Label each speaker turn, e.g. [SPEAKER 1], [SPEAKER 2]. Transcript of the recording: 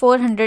[SPEAKER 1] 400